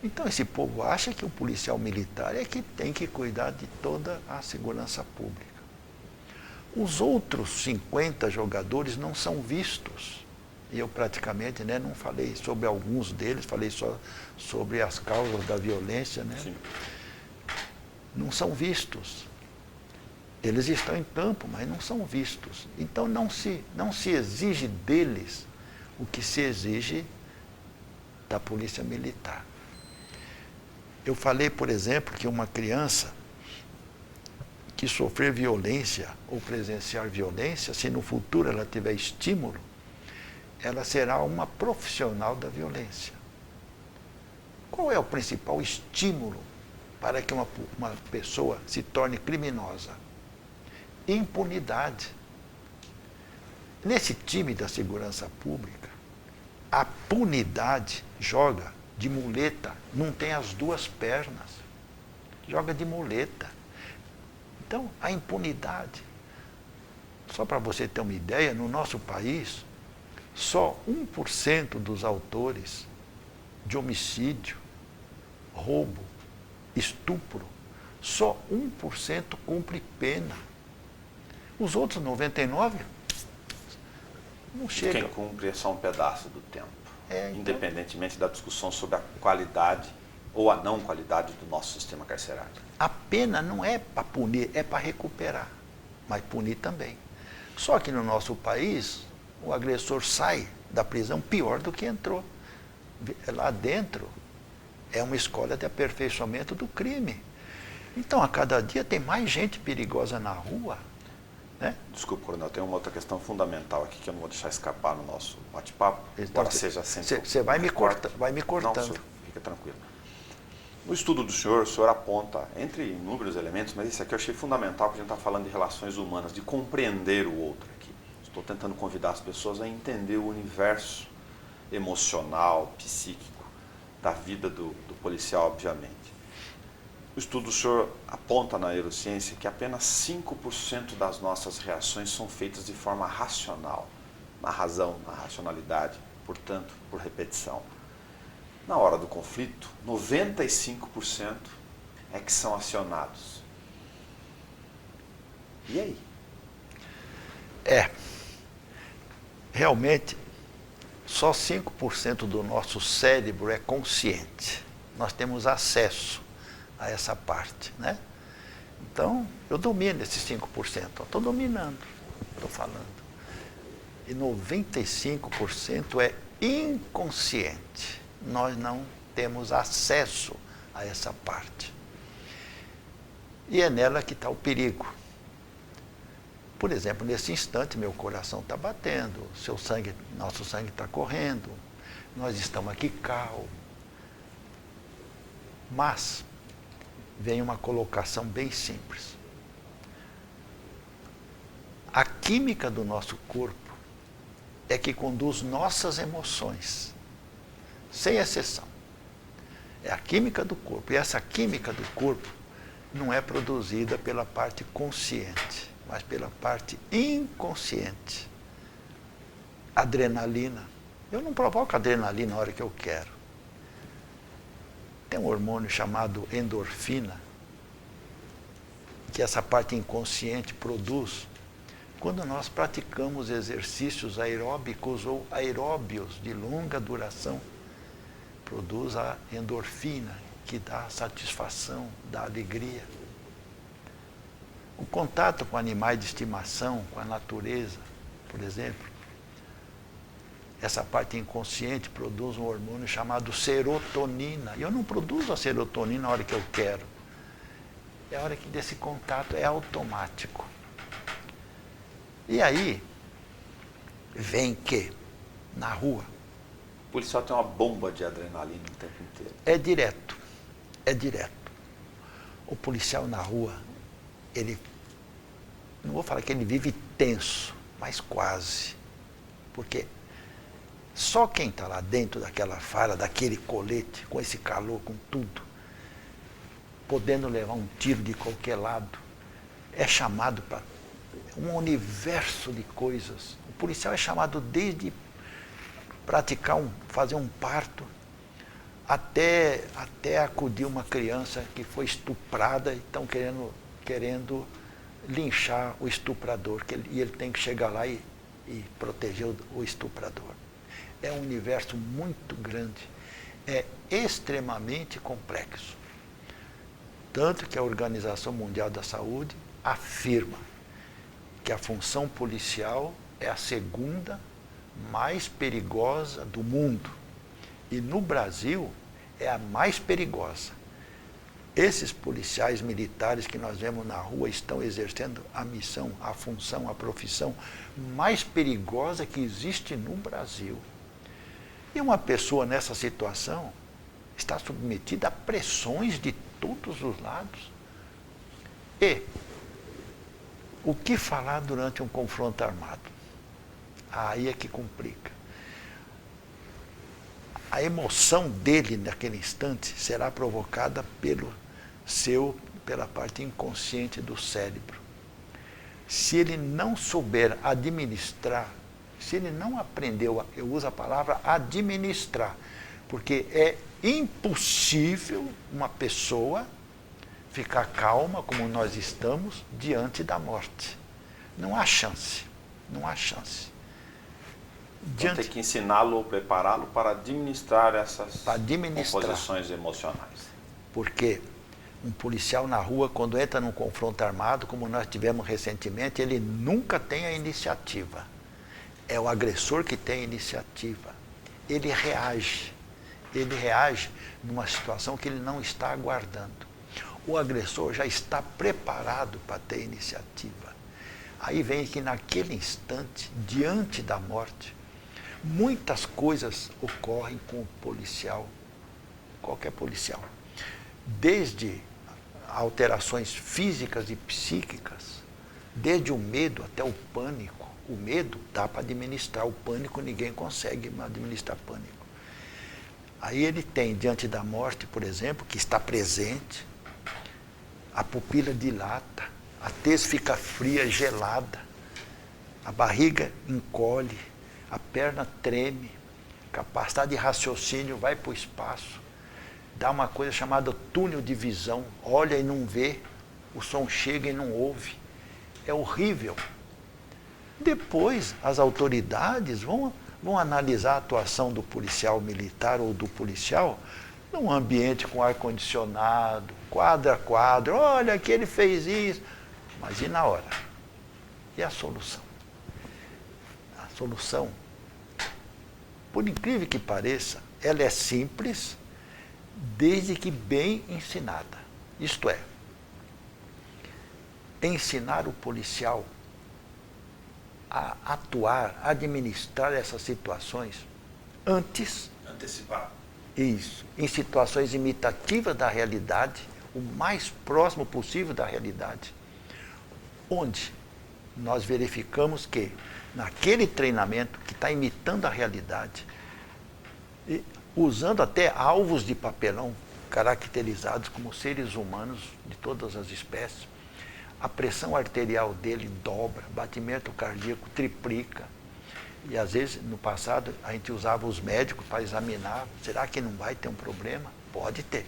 Então esse povo acha que o policial militar é que tem que cuidar de toda a segurança pública. Os outros 50 jogadores não são vistos. E eu praticamente, né, não falei sobre alguns deles, falei só sobre as causas da violência, né? Sim. Não são vistos. Eles estão em campo, mas não são vistos. Então não se exige deles o que se exige da polícia militar. Eu falei, por exemplo, que uma criança que sofrer violência ou presenciar violência, se no futuro ela tiver estímulo, ela será uma profissional da violência. Qual é o principal estímulo para que uma pessoa se torne criminosa? Impunidade. Nesse time da segurança pública, a punidade joga de muleta, não tem as duas pernas, joga de muleta. Então, a impunidade, só para você ter uma ideia, no nosso país, só 1% dos autores de homicídio, roubo, estupro, só 1% cumpre pena. Os outros 99% não chegam. Quem cumpre é só um pedaço do tempo. Então, independentemente da discussão sobre a qualidade ou a não qualidade do nosso sistema carcerário. a pena não é para punir, é para recuperar, mas punir também. Só que no nosso país, o agressor sai da prisão pior do que entrou. Lá dentro é uma escola de aperfeiçoamento do crime. Então, a cada dia tem mais gente perigosa na rua. Né? Desculpe, coronel, tem uma outra questão fundamental aqui que eu não vou deixar escapar no nosso bate-papo, embora seja sempre... Você vai me cortando. Não, senhor, fica tranquilo. No estudo do senhor, o senhor aponta, entre inúmeros elementos, mas esse aqui eu achei fundamental, porque a gente está falando de relações humanas, de compreender o outro aqui. Estou tentando convidar as pessoas a entender o universo emocional, psíquico, da vida do policial, obviamente. O estudo do senhor aponta na neurociência que apenas 5% das nossas reações são feitas de forma racional, na razão, na racionalidade, portanto, por repetição. Na hora do conflito, 95% é que são acionados. E aí? Realmente, só 5% do nosso cérebro é consciente. Nós temos acesso a essa parte, né? Então, eu domino esses 5%, estou dominando, estou falando. E 95% é inconsciente. Nós não temos acesso a essa parte. E é nela que está o perigo. Por exemplo, nesse instante, meu coração está batendo, nosso sangue está correndo, nós estamos aqui calmos. Mas vem uma colocação bem simples. A química do nosso corpo é que conduz nossas emoções, sem exceção. É a química do corpo. E essa química do corpo não é produzida pela parte consciente, mas pela parte inconsciente. Adrenalina. Eu não provoco adrenalina na hora que eu quero. Tem um hormônio chamado endorfina, que essa parte inconsciente produz quando nós praticamos exercícios aeróbicos ou aeróbios de longa duração. Produz a endorfina, que dá satisfação, dá alegria. O contato com animais de estimação, com a natureza, por exemplo, essa parte inconsciente produz um hormônio chamado serotonina. E eu não produzo a serotonina na hora que eu quero. É a hora que desse contato é automático. E aí, vem que, na rua, O policial tem uma bomba de adrenalina o tempo inteiro. é direto. O policial na rua, ele, não vou falar que ele vive tenso, mas quase. Porque só quem está lá dentro daquela fala, daquele colete, com esse calor, com tudo, podendo levar um tiro de qualquer lado, é chamado para um universo de coisas. O policial é chamado desde fazer um parto, até acudir uma criança que foi estuprada e estão querendo linchar o estuprador, e ele tem que chegar lá e proteger o estuprador. É um universo muito grande, é extremamente complexo. Tanto que a Organização Mundial da Saúde afirma que a função policial é a segunda mais perigosa do mundo. E no Brasil é a mais perigosa. Esses policiais militares que nós vemos na rua estão exercendo a missão, a função, a profissão mais perigosa que existe no Brasil. E uma pessoa nessa situação está submetida a pressões de todos os lados. E o que falar durante um confronto armado? Aí é que complica. A emoção dele naquele instante será provocada pela parte inconsciente do cérebro. Se ele não souber administrar, se ele não aprendeu, eu uso a palavra administrar, porque é impossível uma pessoa ficar calma como nós estamos diante da morte. Não há chance, não há chance. Então tem que ensiná-lo ou prepará-lo para administrar essas composições emocionais. Porque um policial na rua, quando entra num confronto armado, como nós tivemos recentemente, ele nunca tem a iniciativa. É o agressor que tem a iniciativa. Ele reage numa situação que ele não está aguardando. O agressor já está preparado para ter iniciativa. Aí vem que naquele instante, diante da morte, muitas coisas ocorrem com o policial, qualquer policial. Desde alterações físicas e psíquicas, desde o medo até o pânico. O medo dá para administrar, o pânico ninguém consegue administrar pânico. Aí ele tem, diante da morte, por exemplo, que está presente, a pupila dilata, a tez fica fria, gelada, a barriga encolhe, a perna treme, capacidade de raciocínio vai para o espaço, dá uma coisa chamada túnel de visão, olha e não vê, o som chega e não ouve. É horrível. Depois, as autoridades vão analisar a atuação do policial militar ou do policial num ambiente com ar-condicionado, quadro a quadro, olha que ele fez isso. Mas e na hora? E a solução? A solução, por incrível que pareça, ela é simples, desde que bem ensinada. Isto é, ensinar o policial a atuar, a administrar essas situações antes. Antecipar. Isso, em situações imitativas da realidade, o mais próximo possível da realidade, onde nós verificamos que, naquele treinamento que está imitando a realidade, e usando até alvos de papelão caracterizados como seres humanos de todas as espécies, a pressão arterial dele dobra, batimento cardíaco triplica. E às vezes, no passado, a gente usava os médicos para examinar, será que não vai ter um problema? Pode ter.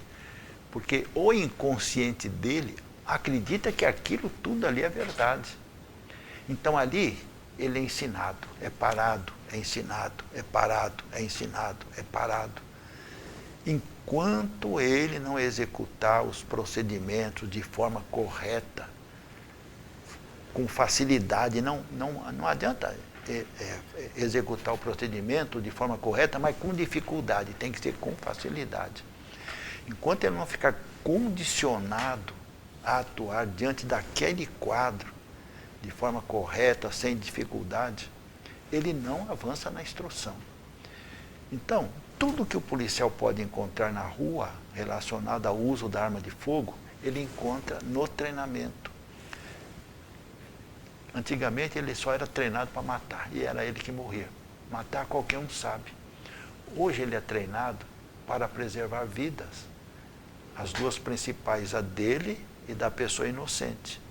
Porque o inconsciente dele acredita que aquilo tudo ali é verdade. Então ali, ele é ensinado, é parado, é ensinado, é parado, é ensinado, é parado. Enquanto ele não executar os procedimentos de forma correta, com facilidade, não adianta executar o procedimento de forma correta, mas com dificuldade, tem que ser com facilidade. Enquanto ele não ficar condicionado a atuar diante daquele quadro de forma correta, sem dificuldade, ele não avança na instrução. Então, tudo que o policial pode encontrar na rua relacionado ao uso da arma de fogo, ele encontra no treinamento. Antigamente ele só era treinado para matar, e era ele que morria. Matar qualquer um sabe. Hoje ele é treinado para preservar vidas. As duas principais, a dele e da pessoa inocente.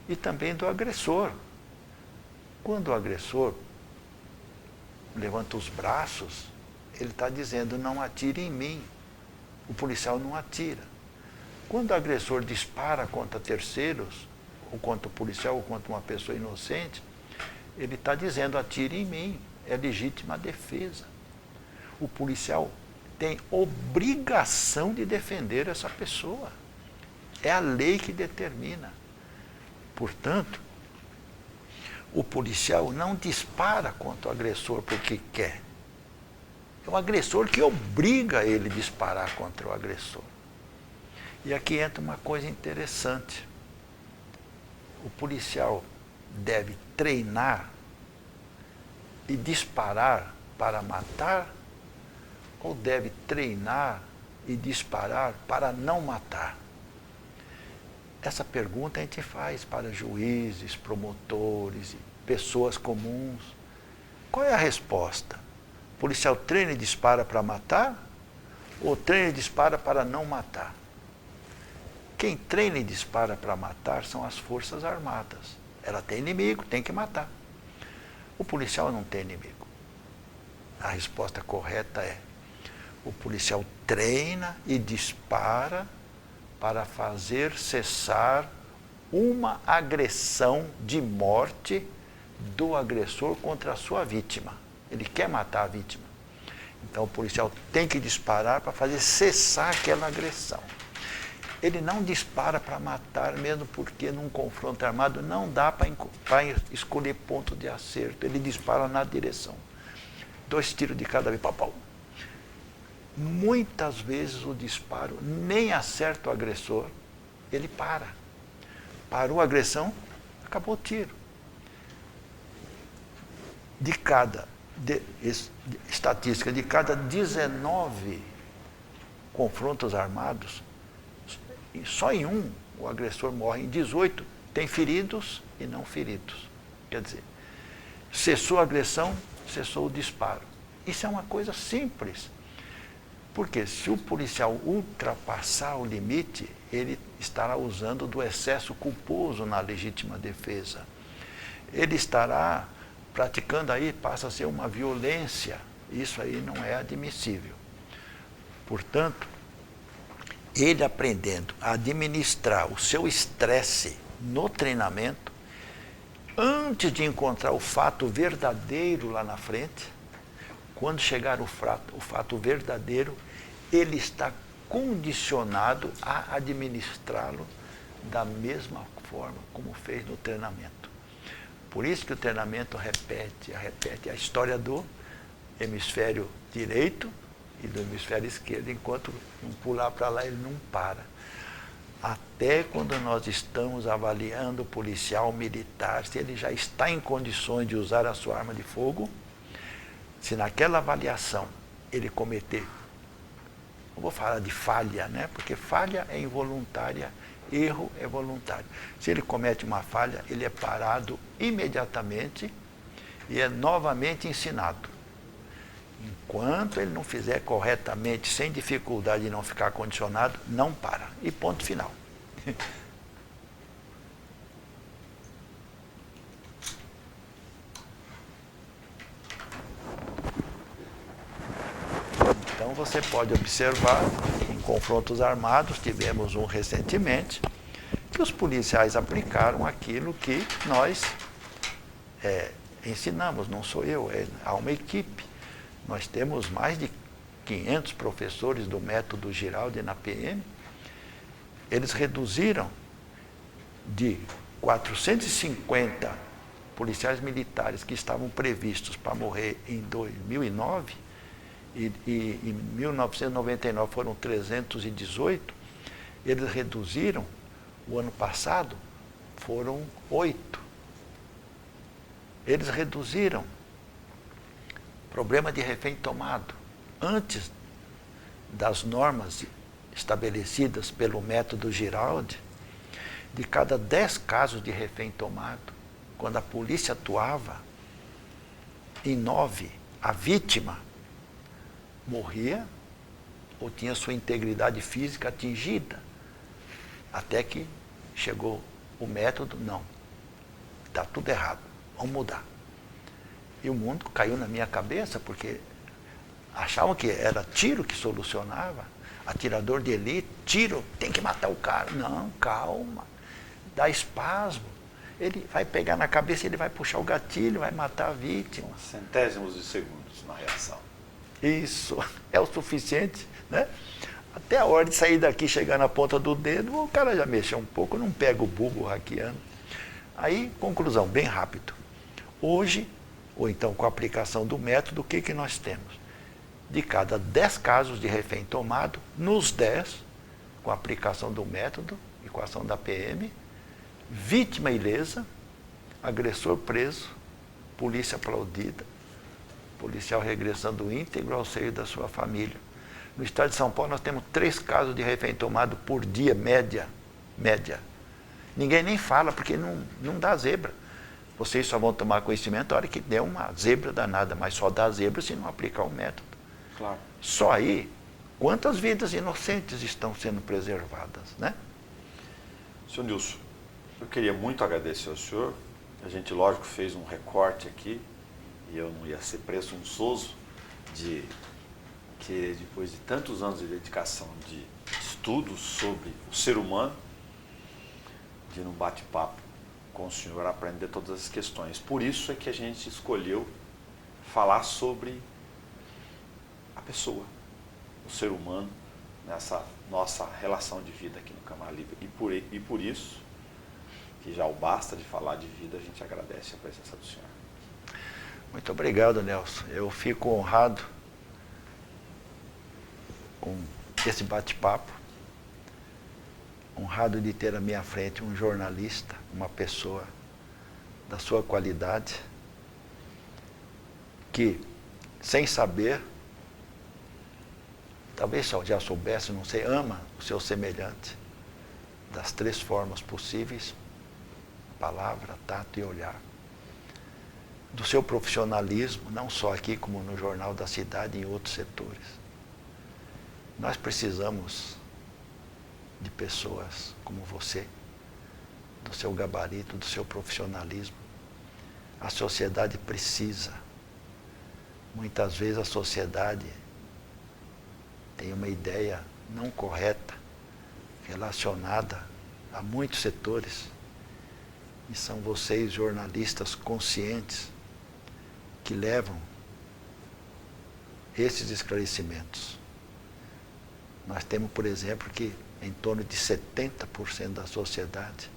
e também do agressor. Quando o agressor levanta os braços, ele está dizendo, não atire em mim. O policial não atira. Quando o agressor dispara contra terceiros, ou contra o policial, ou contra uma pessoa inocente, ele está dizendo, atire em mim. É legítima defesa. O policial tem obrigação de defender essa pessoa. É a lei que determina. Portanto, o policial não dispara contra o agressor porque quer. É o agressor que obriga ele a disparar contra o agressor. E aqui entra uma coisa interessante. O policial deve treinar e disparar para matar, ou deve treinar e disparar para não matar? Essa pergunta a gente faz para juízes, promotores, pessoas comuns. Qual é a resposta? O policial treina e dispara para matar, ou treina e dispara para não matar? Quem treina e dispara para matar são as Forças Armadas. Ela tem inimigo, tem que matar. O policial não tem inimigo. A resposta correta é: o policial treina e dispara para fazer cessar uma agressão de morte do agressor contra a sua vítima. Ele quer matar a vítima. Então o policial tem que disparar para fazer cessar aquela agressão. Ele não dispara para matar, mesmo porque num confronto armado não dá para escolher ponto de acerto. Ele dispara na direção. 2 tiros de cada vez. Pau, pau. Muitas vezes o disparo nem acerta o agressor, ele para. Parou a agressão, acabou o tiro. Estatística, de cada 19 confrontos armados, só em um o agressor morre. Em 18 tem feridos e não feridos. Quer dizer, cessou a agressão, cessou o disparo. Isso é uma coisa simples. Porque se o policial ultrapassar o limite, ele estará usando do excesso culposo na legítima defesa. Ele estará praticando aí, passa a ser uma violência. Isso aí não é admissível. Portanto, ele aprendendo a administrar o seu estresse no treinamento, antes de encontrar o fato verdadeiro lá na frente, quando chegar o fato verdadeiro, ele está condicionado a administrá-lo da mesma forma como fez no treinamento. Por isso que o treinamento repete a história do hemisfério direito e do hemisfério esquerdo, enquanto um pular para lá ele não para. Até quando nós estamos avaliando o policial militar, se ele já está em condições de usar a sua arma de fogo, se naquela avaliação ele cometer, não vou falar de falha, né? Porque falha é involuntária, erro é voluntário. Se ele comete uma falha, ele é parado imediatamente e é novamente ensinado. Enquanto ele não fizer corretamente, sem dificuldade de não ficar condicionado, não para. E ponto final. Então você pode observar, em confrontos armados, tivemos um recentemente, que os policiais aplicaram aquilo que nós ensinamos, não sou eu, há uma equipe. Nós temos mais de 500 professores do método Giraldi na PM. Eles reduziram de 450 policiais militares que estavam previstos para morrer em 2009, e em 1999 foram 318, eles reduziram, o ano passado foram 8. Eles reduziram problema de refém tomado. Antes das normas estabelecidas pelo método Giraldi, de cada 10 casos de refém tomado, quando a polícia atuava, em 9, a vítima morria ou tinha sua integridade física atingida. Até que chegou o método, não. está tudo errado, vamos mudar. E o mundo caiu na minha cabeça, porque achavam que era tiro que solucionava, atirador de elite, tiro, tem que matar o cara. Não, calma, dá espasmo. Ele vai pegar na cabeça, ele vai puxar o gatilho, vai matar a vítima. Centésimos de segundos na reação. Isso, é o suficiente, né? Até a hora de sair daqui, chegar na ponta do dedo, o cara já mexeu um pouco, não pega o bulbo hackeando. Aí, conclusão, bem rápido. Hoje, ou então com a aplicação do método, o que nós temos? De cada 10 casos de refém tomado, nos 10, com a aplicação do método e com a ação da PM, vítima ilesa, agressor preso, polícia aplaudida, policial regressando íntegro ao seio da sua família. No estado de São Paulo nós temos 3 casos de refém tomado por dia, média. Ninguém nem fala, porque não dá zebra. Vocês só vão tomar conhecimento na hora que der uma zebra danada, mas só dá zebra se não aplicar o método. Claro. Só aí, quantas vidas inocentes estão sendo preservadas, né? Senhor Nilson, eu queria muito agradecer ao senhor. A gente, lógico, fez um recorte aqui, e eu não ia ser presunçoso de que, depois de tantos anos de dedicação de estudos sobre o ser humano, de num bate-papo com o senhor aprender todas as questões. Por isso é que a gente escolheu falar sobre a pessoa, o ser humano, nessa nossa relação de vida aqui no Câmara Livre. E por isso, que já o basta de falar de vida, a gente agradece a presença do senhor. Muito obrigado, Nelson. Eu fico honrado com esse bate-papo, honrado de ter à minha frente um jornalista, uma pessoa da sua qualidade, que, sem saber, talvez já soubesse, não sei, ama o seu semelhante, das 3 formas possíveis, palavra, tato e olhar. Do seu profissionalismo, não só aqui como no Jornal da Cidade e em outros setores. Nós precisamos de pessoas como você, do seu gabarito, do seu profissionalismo. A sociedade precisa. Muitas vezes a sociedade tem uma ideia não correta, relacionada a muitos setores. E são vocês, jornalistas conscientes, que levam esses esclarecimentos. Nós temos, por exemplo, que em torno de 70% da sociedade,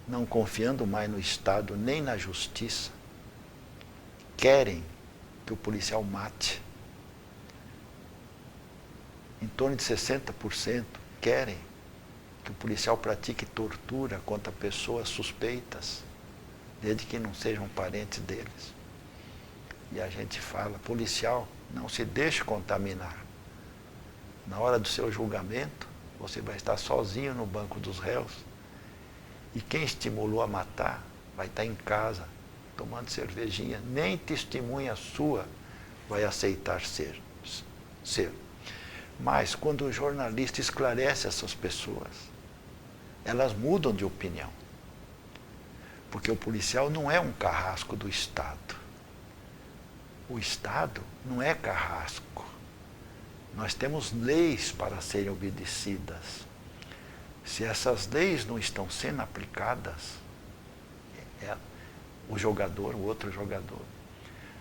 não confiando mais no Estado nem na justiça, querem que o policial mate. Em torno de 60% querem que o policial pratique tortura contra pessoas suspeitas, desde que não sejam parentes deles. E a gente fala, policial, não se deixe contaminar. Na hora do seu julgamento, você vai estar sozinho no banco dos réus. E quem estimulou a matar vai estar em casa, tomando cervejinha. Nem testemunha sua vai aceitar ser. Mas quando o jornalista esclarece essas pessoas, elas mudam de opinião. Porque o policial não é um carrasco do Estado. O Estado não é carrasco. Nós temos leis para serem obedecidas. Se essas leis não estão sendo aplicadas, o jogador, o outro jogador,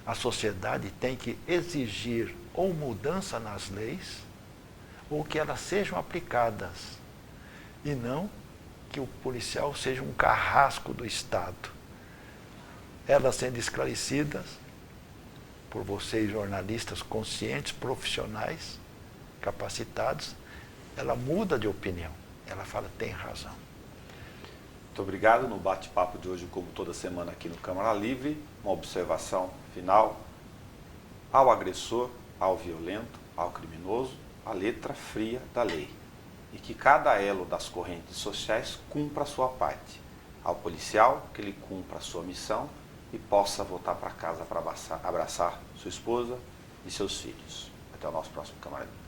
a sociedade tem que exigir ou mudança nas leis, ou que elas sejam aplicadas, e não que o policial seja um carrasco do Estado. Elas sendo esclarecidas por vocês, jornalistas conscientes, profissionais, capacitados, ela muda de opinião. Ela fala, tem razão. Muito obrigado. No bate-papo de hoje, como toda semana aqui no Câmara Livre, uma observação final ao agressor, ao violento, ao criminoso, a letra fria da lei. E que cada elo das correntes sociais cumpra a sua parte. Ao policial, que ele cumpra a sua missão e possa voltar para casa para abraçar sua esposa e seus filhos. Até o nosso próximo Câmara Livre.